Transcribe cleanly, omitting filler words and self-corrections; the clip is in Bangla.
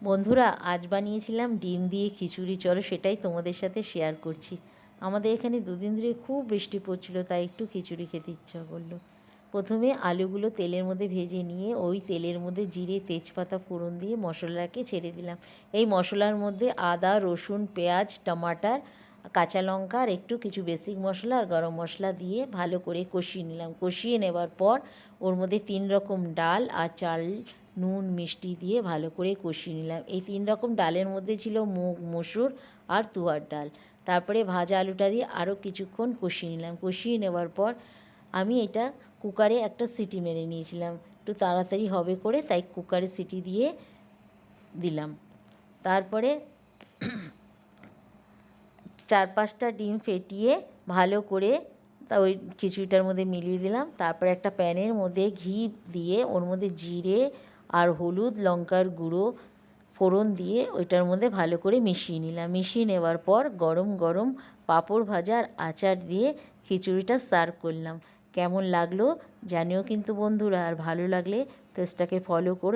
বন্ধুরা, আজ বানিয়েছিলাম ডিম দিয়ে খিচুড়ি। চলো সেটাই তোমাদের সাথে শেয়ার করছি। আমাদের এখানে দুদিন ধরে খুব বৃষ্টি পড়ছিল, তাই একটু খিচুড়ি খেতে ইচ্ছা করলো। প্রথমে আলুগুলো তেলের মধ্যে ভেজে নিয়ে ওই তেলের মধ্যে জিরে তেজপাতা ফোড়ন দিয়ে মশলাকে ছেড়ে দিলাম। এই মশলার মধ্যে আদা রসুন পেঁয়াজ টমাটার কাঁচা লঙ্কা আর একটু কিছু বেসিক মশলা আর গরম মশলা দিয়ে ভালো করে কষিয়ে নিলাম। কষিয়ে নেবার পর ওর মধ্যে 3 রকম ডাল আর চাল নুন মিষ্টি দিয়ে ভালো করে কষিয়ে নিলাম। এই 3 রকম ডালের মধ্যে ছিল মুগ মসুর আর তুয়ার ডাল। তারপরে ভাজা আলুটা দিয়ে আরও কিছুক্ষণ কষিয়ে নিলাম। কষিয়ে নেওয়ার পর আমি এটা কুকারে একটা সিটি মেরে নিয়েছিলাম, একটু তাড়াতাড়ি হবে করে, তাই কুকারে সিটি দিয়ে দিলাম। তারপরে 4-5টা ডিম ফেটিয়ে ভালো করে ওই খিচুড়িটার মধ্যে মিলিয়ে দিলাম। তারপরে একটা প্যানের মধ্যে ঘি দিয়ে ওর মধ্যে জিরে আর হলুদ লঙ্কার গুঁড়ো ফোড়ন দিয়ে ওইটার মধ্যে ভালো করে মিশিয়ে নিলাম। মিশিয়ে নেওয়ার পর গরম গরম পাঁপড় ভাজার আচার দিয়ে খিচুড়িটা সার্ভ করলাম। কেমন লাগলো জানিও কিন্তু বন্ধুরা, আর ভালো লাগলে পেজটাকে ফলো করো।